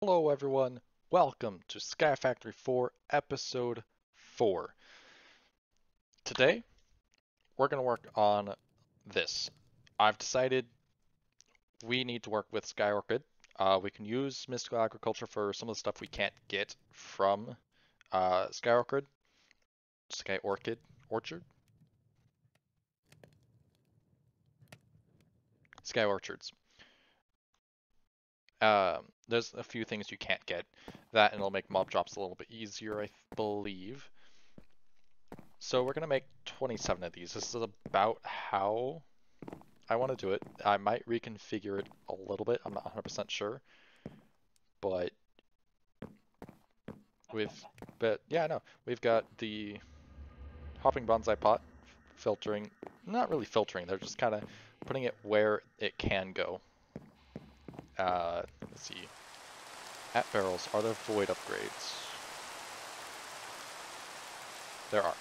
Hello everyone, welcome to Skyfactory 4 Episode 4. Today, we're going to work on this. I've decided we need to work with Sky Orchid. We can use Mystical Agriculture for some of the stuff we can't get from Sky Orchid. Sky Orchid? Orchard? Sky Orchards. There's a few things you can't get. That and it'll make mob drops a little bit easier, I believe. So we're going to make 27 of these. This is about how I want to do it. I might reconfigure it a little bit. I'm not 100% sure. But we've got the hopping bonsai pot filtering, not really filtering, they're just kind of putting it where it can go. Let's see. At barrels, are there void upgrades? There are.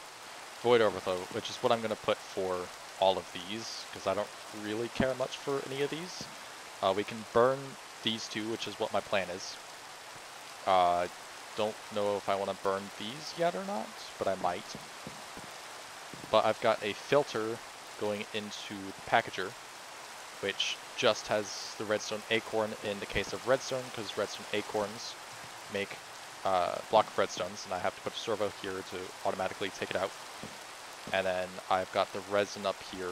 Void overflow, which is what I'm going to put for all of these, because I don't really care much for any of these. We can burn these two, which is what my plan is. Don't know if I want to burn these yet or not, but I might. But I've got a filter going into the packager, which just has the redstone acorn in the case of redstone, because redstone acorns make block of redstones, and I have to put a servo here to automatically take it out. And then I've got the resin up here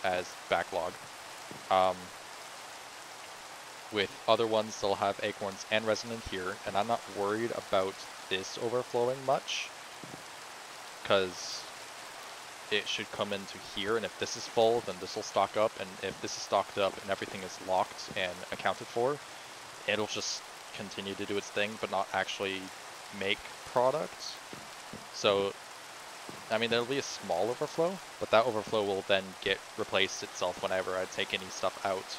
as backlog. With other ones, they'll have acorns and resin in here, and I'm not worried about this overflowing much, because it should come into here, and if this is full, then this will stock up, and if this is stocked up and everything is locked and accounted for, it'll just continue to do its thing, but not actually make products. So, I mean, there'll be a small overflow, but that overflow will then get replaced itself whenever I take any stuff out,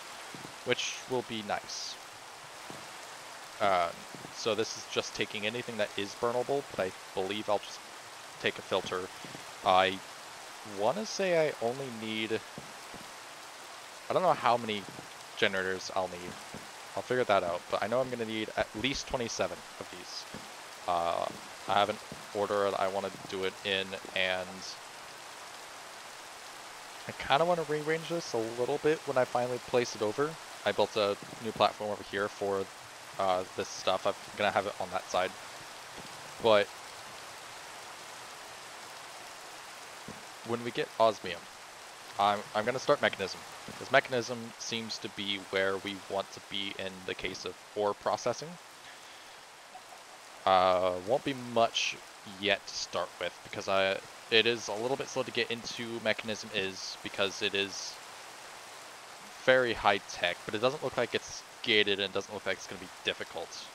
which will be nice. So this is just taking anything that is burnable, but I believe I'll just take a filter. I want to say I only need, I don't know how many generators I'll need. I'll figure that out, but I know I'm going to need at least 27 of these. I have an order that I want to do it in, and I kind of want to rearrange this a little bit when I finally place it over. I built a new platform over here for this stuff. I'm going to have it on that side. But when we get osmium, I'm going to start mechanism, because mechanism seems to be where we want to be in the case of ore processing. Won't be much yet to start with, because it is a little bit slow to get into mechanism, because it is very high tech, but it doesn't look like it's gated, and it doesn't look like it's going to be difficult.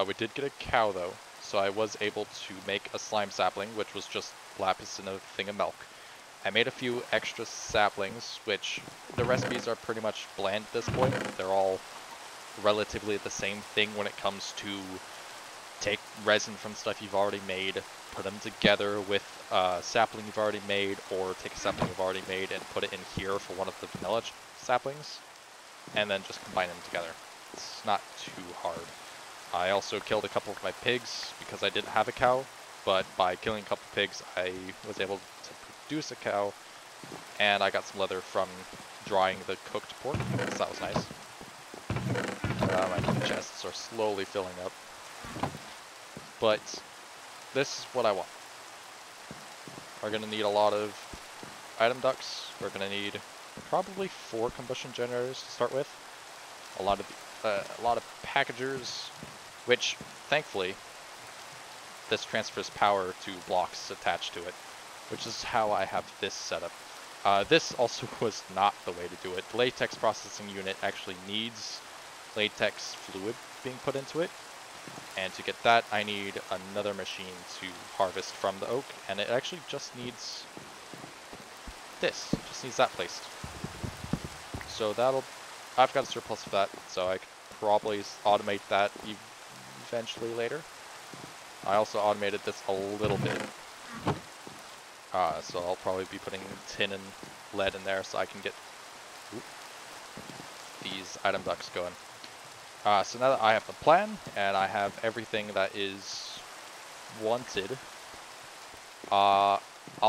We did get a cow though, so I was able to make a slime sapling, which was just lapis in a thing of milk. I made a few extra saplings, which the recipes are pretty much bland at this point. They're all relatively the same thing when it comes to take resin from stuff you've already made, put them together with sapling you've already made, or take a sapling you've already made and put it in here for one of the vanilla saplings, and then just combine them together. It's not too hard. I also killed a couple of my pigs because I didn't have a cow, but by killing a couple of pigs I was able to produce a cow, and I got some leather from drying the cooked pork, so that was nice. My chests are slowly filling up. But this is what I want. We're going to need a lot of item ducts. We're going to need probably 4 combustion generators to start with. A lot of packagers, which thankfully this transfers power to blocks attached to it, which is how I have this set up. This also was not the way to do it. The latex processing unit actually needs latex fluid being put into it. And to get that, I need another machine to harvest from the oak, and it actually just needs this. Just needs that placed. So I've got a surplus of that, so I could probably automate that eventually later. I also automated this a little bit. So I'll probably be putting tin and lead in there so I can get these item ducts going. So now that I have the plan and I have everything that is wanted, I'll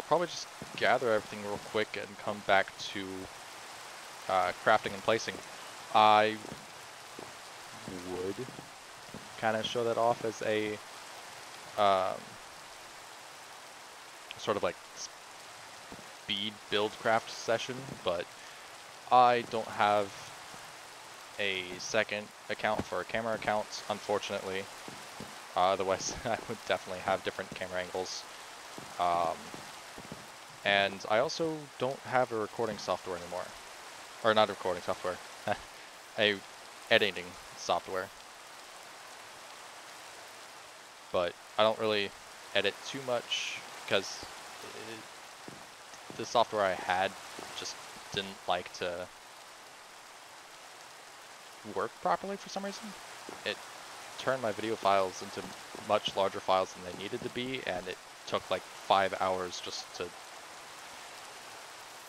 probably just gather everything real quick and come back to crafting and placing. I would kind of show that off as a um, sort of like speed build craft session, but I don't have a second account for a camera account, unfortunately. Otherwise, I would definitely have different camera angles. Um, and I also don't have a recording software anymore. Or not a recording software, a editing software. But I don't really edit too much because the software I had just didn't like to work properly for some reason. It turned my video files into much larger files than they needed to be, and it took like 5 hours just to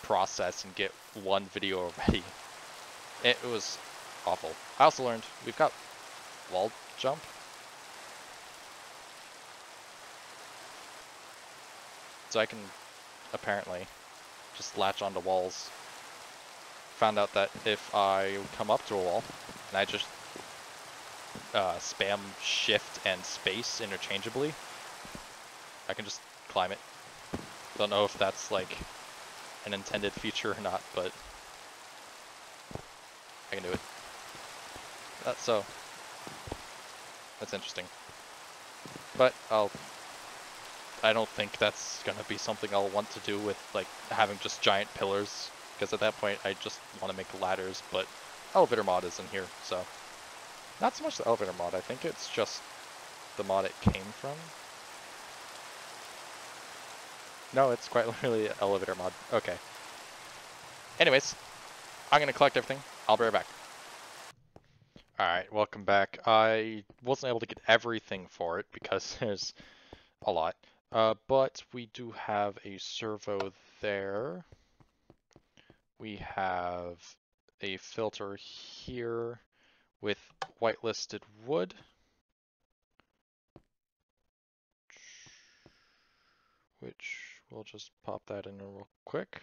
process and get one video ready. It was awful. I also learned we've got wall jump. So I can apparently just latch onto walls. Found out that if I come up to a wall and I just spam shift and space interchangeably, I can just climb it. Don't know if that's like an intended feature or not, but I can do it. So that's interesting. But I don't think that's gonna be something I'll want to do with like having just giant pillars, because at that point I just want to make ladders, but elevator mod is in here, so not so much the elevator mod, I think it's just the mod it came from. No, it's quite literally an elevator mod. Okay. Anyways, I'm gonna collect everything. I'll be right back. Alright, welcome back. I wasn't able to get everything for it because there's a lot. But we do have a servo there. We have a filter here with whitelisted wood, which we'll just pop that in real quick.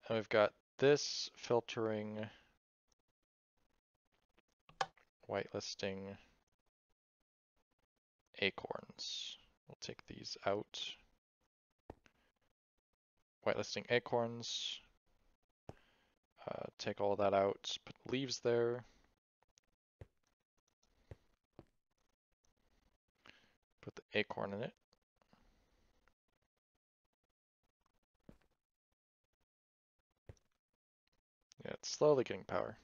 And we've got this filtering, whitelisting acorns. We'll take these out. Whitelisting acorns. Take all that out, put leaves there. Put the acorn in it. Yeah, it's slowly getting power.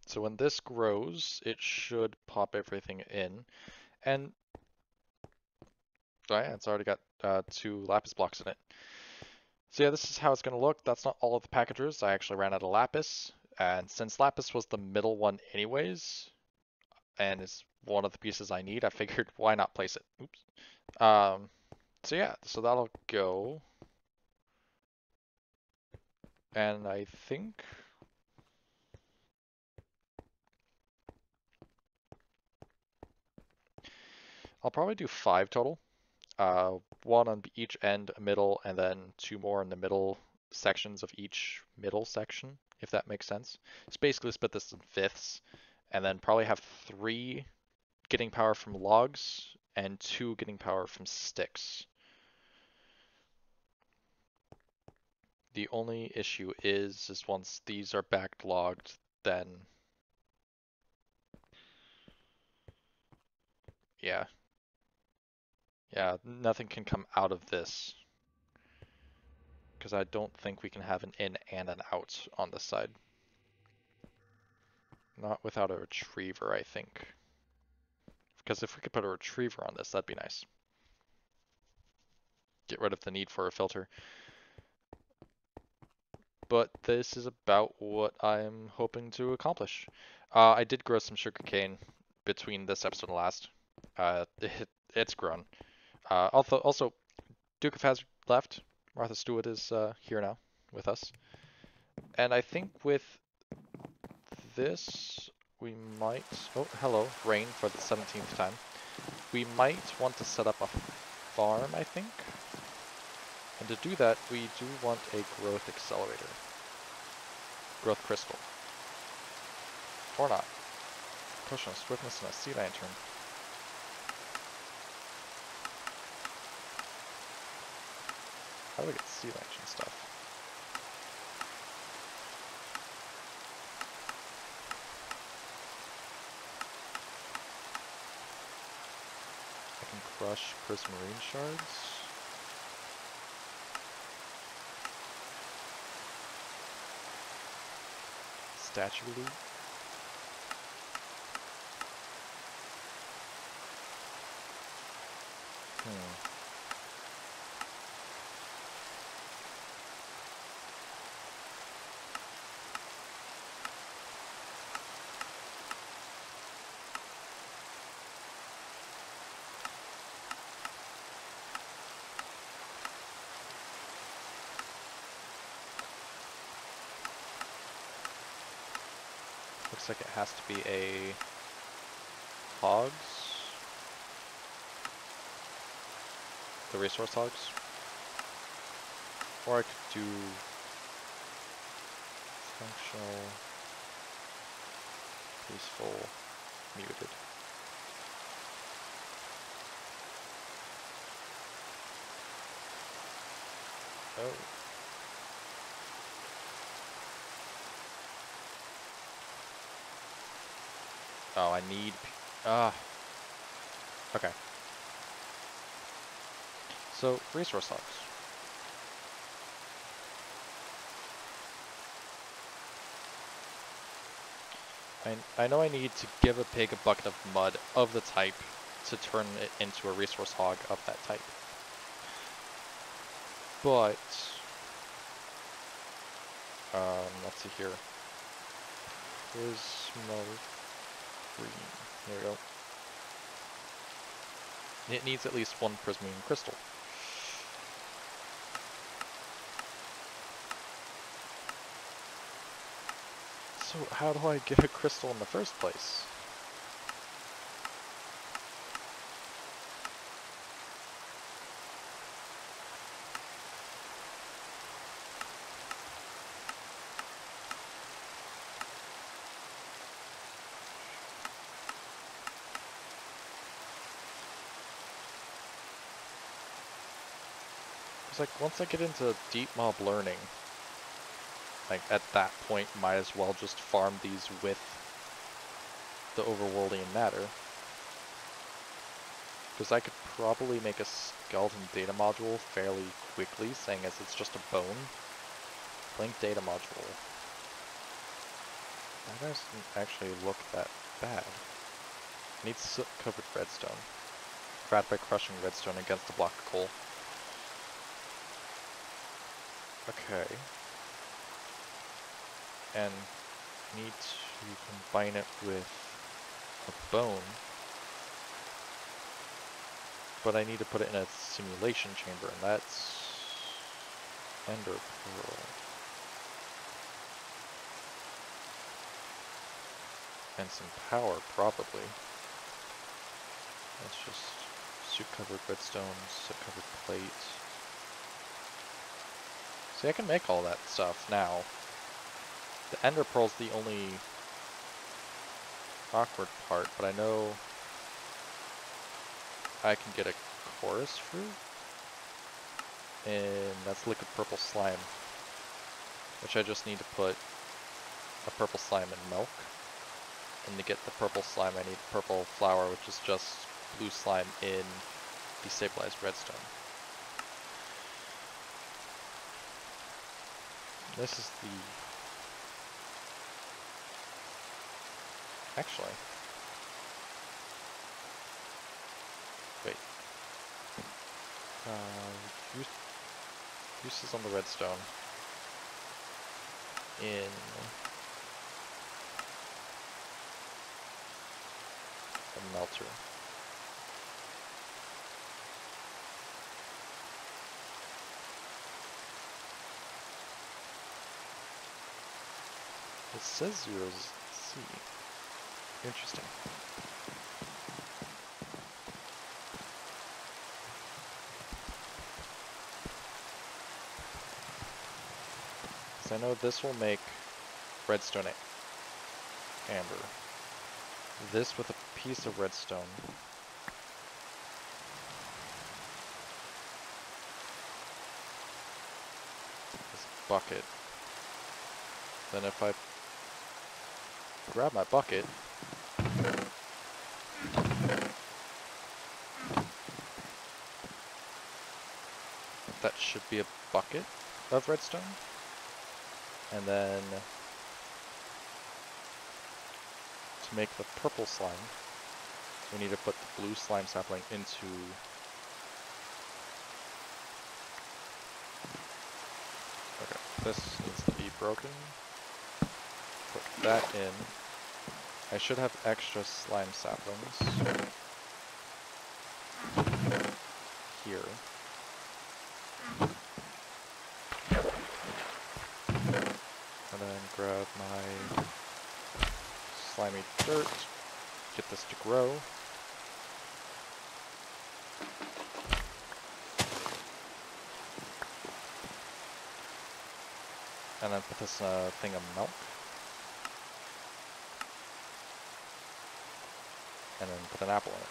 So when this grows, it should pop everything in. And oh yeah, it's already got 2 lapis blocks in it. So yeah, this is how it's going to look. That's not all of the packagers. I actually ran out of lapis. And since lapis was the middle one anyways, and it's one of the pieces I need, I figured why not place it. Oops. So yeah, so that'll go. And I think I'll probably do 5 total. 1 on each end, middle, and then 2 more in the middle sections of each middle section, if that makes sense. It's basically split this in fifths, and then probably have 3 getting power from logs and 2 getting power from sticks. The only issue is once these are backlogged, then yeah, nothing can come out of this, because I don't think we can have an in and an out on this side. Not without a retriever, I think. Because if we could put a retriever on this, that'd be nice. Get rid of the need for a filter. But this is about what I'm hoping to accomplish. I did grow some sugarcane between this episode and last. It's grown. Also, Duke of Hazard left. Martha Stewart is here now with us. And I think with This, we might, oh, hello, rain for the 17th time. We might want to set up a farm, I think. And to do that, we do want a growth accelerator. Growth crystal. Or not. Potion of swiftness and a sea lantern. How do I get sea lantern stuff? I can crush prismarine shards. Statue loot. Looks like it has to be a hogs. The resource hogs. Or I could do functional, peaceful, muted. Oh. Oh, I need... okay. So, resource hogs. I know I need to give a pig a bucket of mud of the type to turn it into a resource hog of that type. But... let's see here. Prismarine. There we go. It needs at least one prismarine crystal. So how do I get a crystal in the first place? It's like, once I get into deep mob learning, like, at that point, might as well just farm these with the overworldian matter. Because I could probably make a skeleton data module fairly quickly, saying as it's just a bone. Link data module. That doesn't actually look that bad. Needs soot-covered redstone. Grad by crushing redstone against a block of coal. Okay. And need to combine it with a bone. But I need to put it in a simulation chamber, and that's Ender Pearl. And some power, probably. That's just soot-covered redstone, soot-covered plate. See, I can make all that stuff now. The Ender Pearl's the only awkward part, but I know I can get a chorus fruit, and that's liquid purple slime, which I just need to put a purple slime in milk, and to get the purple slime I need purple flour, which is just blue slime in destabilized redstone. This is the... actually... wait. Uses on the redstone in a melter. It says 0C. Interesting. So I know this will make redstone amber. This with a piece of redstone. This bucket. Then if I grab my bucket, that should be a bucket of redstone. And then to make the purple slime, we need to put the blue slime sapling into okay, this needs to be broken. Put that in. I should have extra slime saplings here. And then grab my slimy dirt, get this to grow. And then put this thing of milk. And then put an apple in it.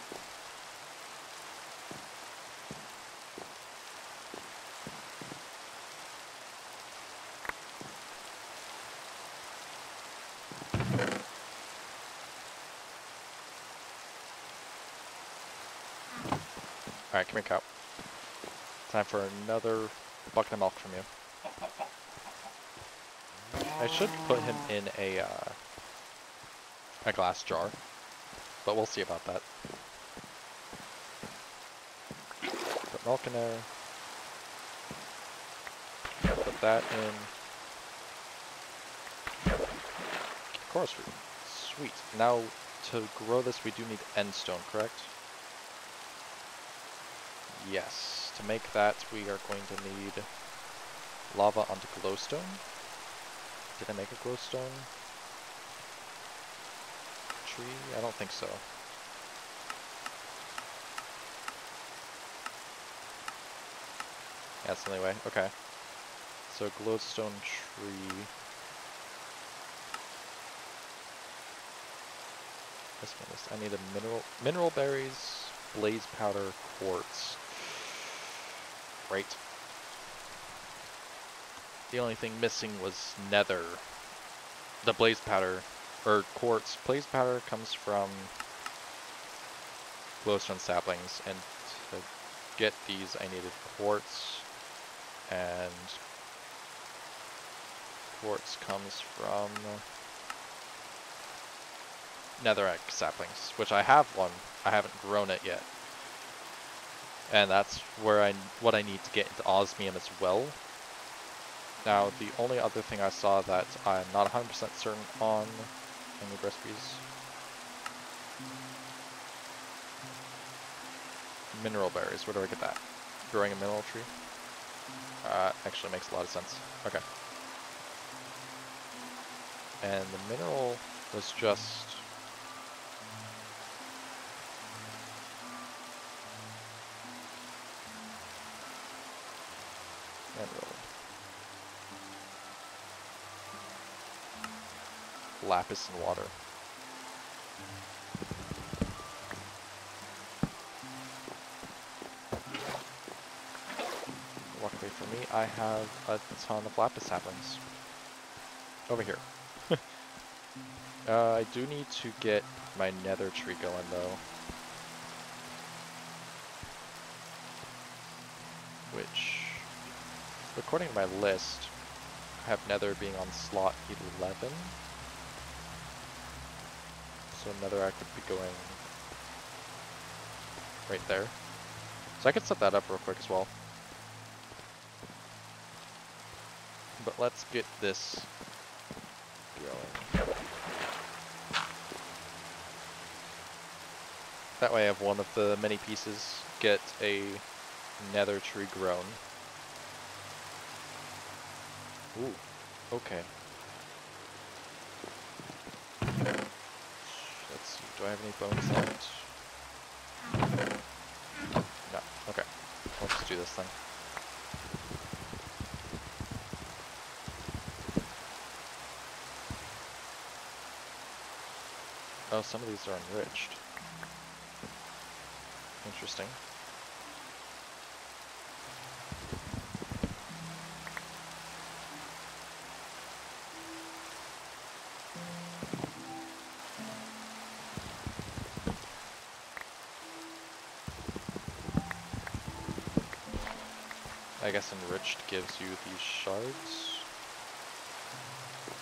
Alright, come here, cow. Time for another bucket of milk from you. I should put him in a glass jar, but we'll see about that. Put milk in there. Put that in. Chorus fruit. Sweet. Now, to grow this, we do need end stone, correct? Yes. To make that, we are going to need lava onto glowstone. Did I make a glowstone tree? I don't think so. Yeah, that's the only way. Okay. So glowstone tree. This one is, I need a mineral berries, blaze powder, quartz. Great. The only thing missing was nether. The blaze powder, or quartz. Blaze powder comes from glowstone saplings, and to get these I needed quartz, and quartz comes from netherrack saplings, which I have one. I haven't grown it yet. And that's where what I need to get into osmium as well. Now, the only other thing I saw that I'm not 100% certain on, I need recipes. Mineral berries, where do I get that? Growing a mineral tree? Actually makes a lot of sense. Okay. And the mineral was just mineral. Lapis and water. Walk away from me. I have a ton of lapis saplings. Over here. I do need to get my nether tree going though. Which, according to my list, I have nether being on slot 11. So netherrack would be going right there. So I could set that up real quick as well. But let's get this going. That way I have one of the many pieces get a nether tree grown. Ooh, okay. Let's see, do I have any bones left? No, okay. We'll just do this thing. Oh, some of these are enriched. Interesting. I guess enriched gives you these shards.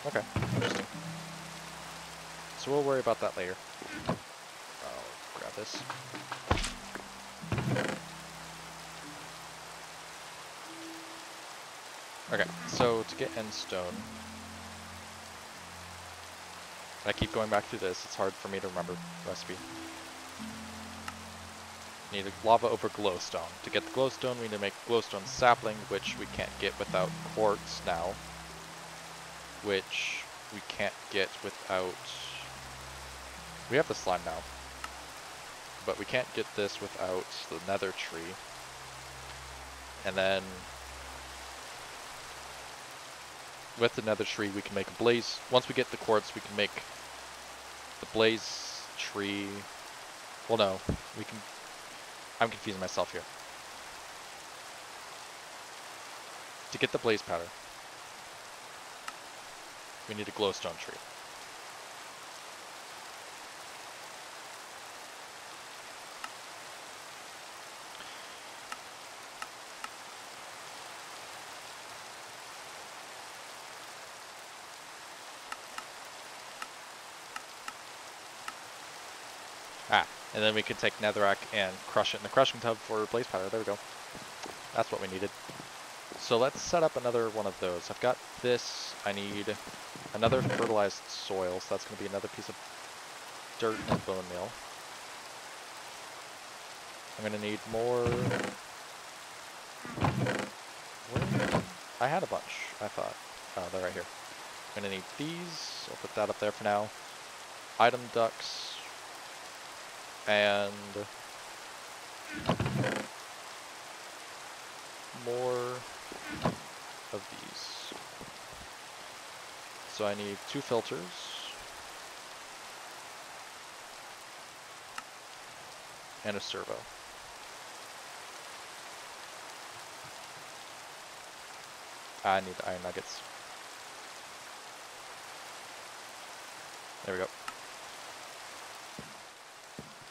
Okay, interesting. So we'll worry about that later. I'll grab this. Okay, so to get end stone, I keep going back through this, it's hard for me to remember the recipe. Need lava over glowstone. To get the glowstone, we need to make glowstone sapling, which we can't get without quartz now. Which we can't get without... We have the slime now. But we can't get this without the nether tree. And then... with the nether tree, we can make a blaze. Once we get the quartz, we can make the blaze tree... Well, no. We can... I'm confusing myself here. To get the blaze powder, we need a glowstone tree. And then we can take netherrack and crush it in the crushing tub for blaze powder. There we go. That's what we needed. So let's set up another one of those. I've got this. I need another fertilized soil, so that's going to be another piece of dirt and bone meal. I'm going to need more... Where? I had a bunch, I thought. Oh, they're right here. I'm going to need these. I'll put that up there for now. Item ducts. And more of these. So I need 2 filters. And a servo. I need the iron nuggets. There we go.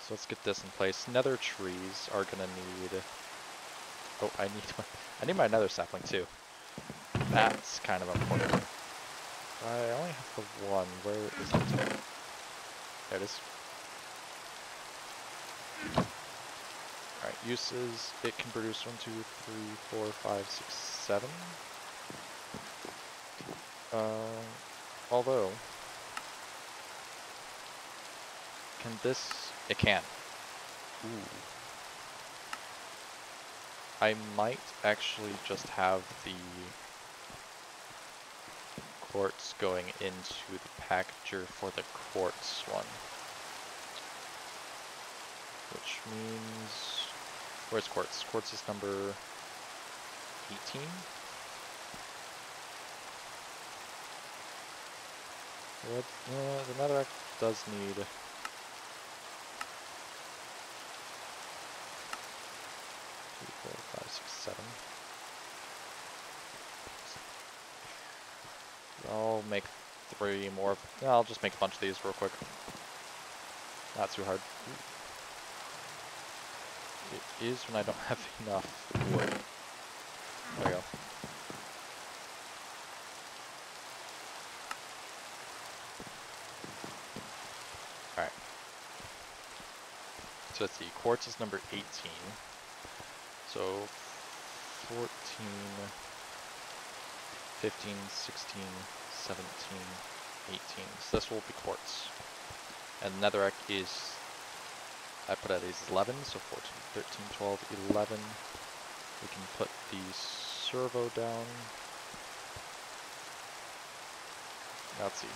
So let's get this in place. Nether trees are gonna need... Oh, I need my nether sapling too. That's kind of important. I only have the one. Where is it? There it is. Alright, uses. It can produce 1, 2, 3, 4, 5, 6, 7. Although... Can this... It can. Ooh. I might actually just have the quartz going into the packager for the quartz one. Which means... Where's quartz? Quartz is number 18? What? The netherrack does need... 4, 5, 6, 7. I'll make 3 more. Yeah, I'll just make a bunch of these real quick. Not too hard. It is when I don't have enough wood. There we go. Alright. So let's see. Quartz is number 18. So 14, 15, 16, 17, 18. So this will be quartz. And netherrack is, I put at is 11, so 14, 13, 12, 11. We can put the servo down. Let's see.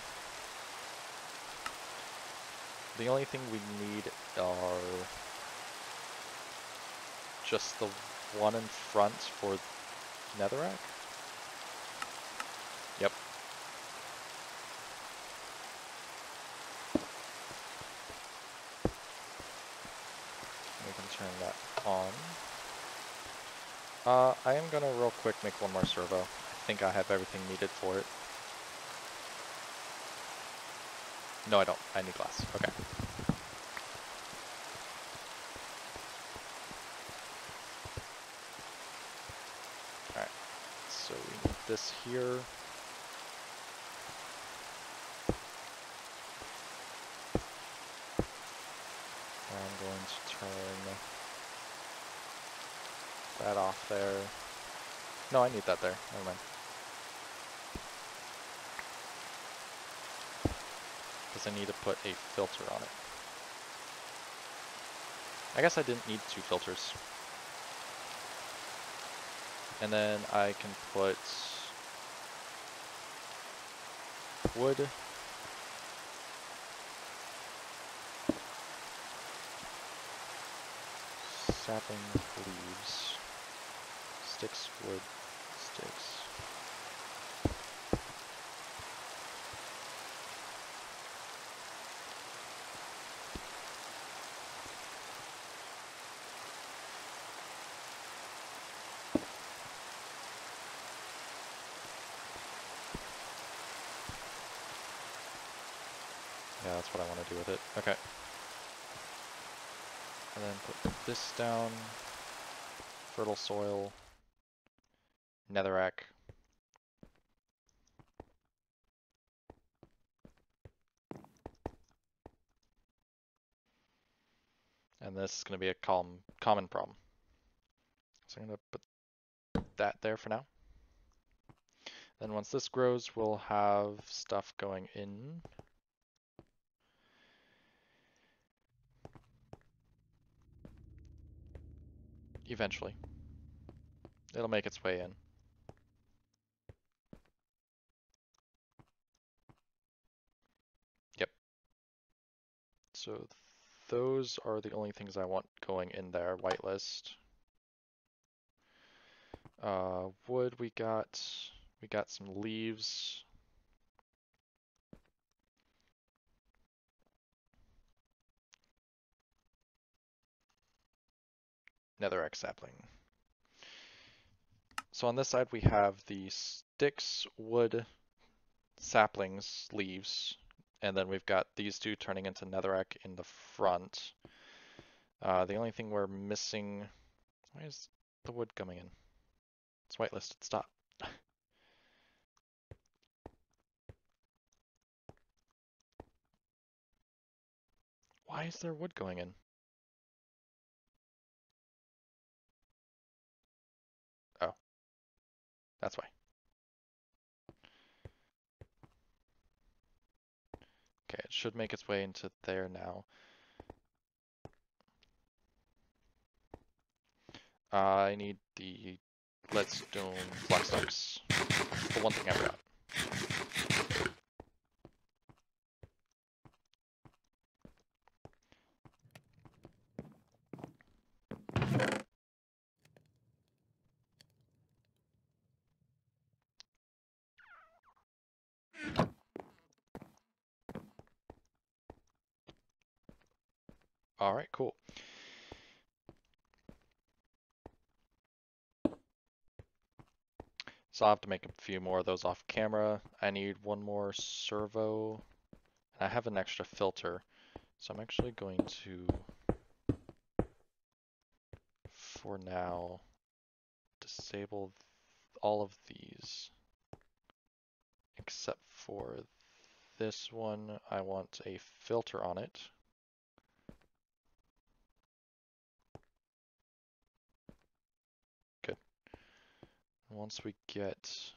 The only thing we need are just the one in front for netherrack. Yep. We can turn that on. I am gonna real quick make one more servo. I think I have everything needed for it. No, I don't. I need glass. Okay. Alright. So we need this here. I'm going to turn that off there. No, I need that there. Never mind. Because I need to put a filter on it. I guess I didn't need 2 filters. And then I can put wood. Sapling, leaves, sticks, wood, sticks. Yeah, that's what I want to do with it. Okay. And then put this down. Fertile soil. Netherrack. And this is going to be a common problem. So I'm going to put that there for now. Then once this grows, we'll have stuff going in. Eventually. It'll make its way in. Yep. So those are the only things I want going in there. Whitelist. Wood, we got some leaves. Netherrack sapling. So on this side we have the sticks, wood, saplings, leaves, and then we've got these two turning into netherrack in the front. The only thing we're missing, why is the wood coming in? It's whitelisted, stop. Why is there wood going in? Oh, that's why. Okay, it should make its way into there now. I need the leadstone flux ducts. The one thing I forgot. Alright, cool. So I'll have to make a few more of those off camera. I need one more servo. I have an extra filter. So I'm actually going to, for now, disable all of these. Except for this one, I want a filter on it. Good. Once we get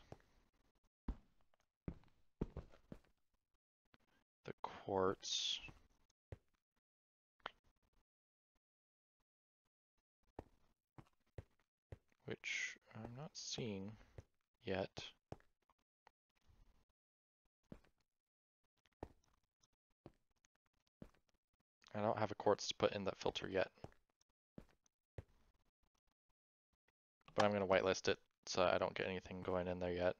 the quartz, which I'm not seeing yet. I don't have a quartz to put in that filter yet. But I'm going to whitelist it so I don't get anything going in there yet.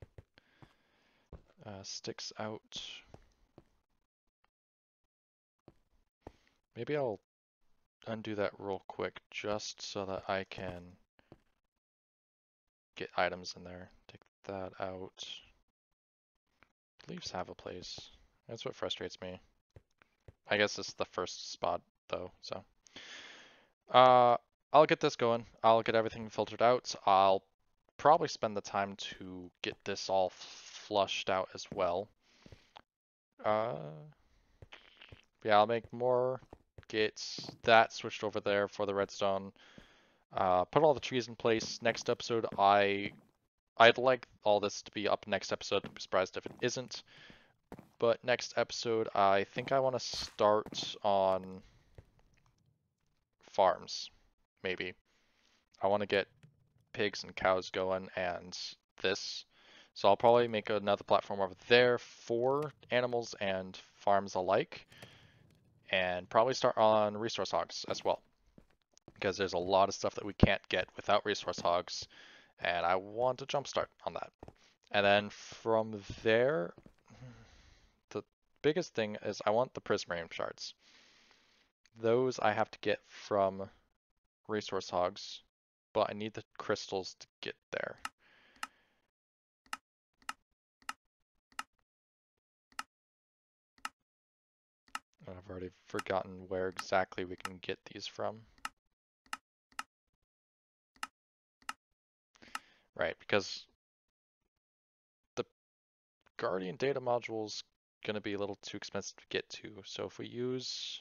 Sticks out. Maybe I'll undo that real quick just so that I can get items in there. Take that out. Leaves have a place. That's what frustrates me. I guess it's the first spot though, so. I'll get this going. I'll get everything filtered out. I'll probably spend the time to get this all flushed out as well. Yeah, I'll make more, get that switched over there for the redstone. Put all the trees in place. Next episode, I'd like all this to be up next episode. I'd be surprised if it isn't. But next episode, I think I want to start on farms, maybe. I want to get pigs and cows going and this. So I'll probably make another platform over there for animals and farms alike. And probably start on resource hogs as well. Because there's a lot of stuff that we can't get without resource hogs. And I want to jumpstart on that. And then from there, the biggest thing is I want the prismarine shards. Those I have to get from resource hogs, but I need the crystals to get there. I've already forgotten where exactly we can get these from. Right, because the Guardian data module's gonna be a little too expensive to get to. So if we use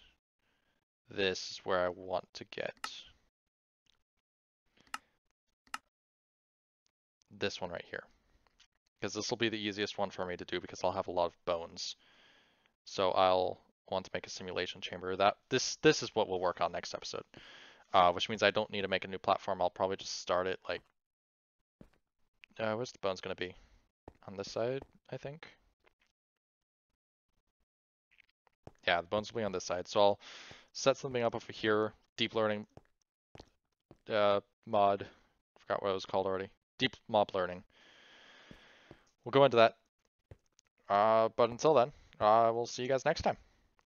this is where I want to get this one right here. Because this will be the easiest one for me to do because I'll have a lot of bones. So I'll want to make a simulation chamber. This is what we'll work on next episode. Which means I don't need to make a new platform. I'll probably just start it like where's the bones gonna be? On this side, I think. Yeah, the bones will be on this side. So I'll set something up over here. Deep learning mod. Forgot what it was called already. Deep mob learning. We'll go into that. But until then, we'll see you guys next time.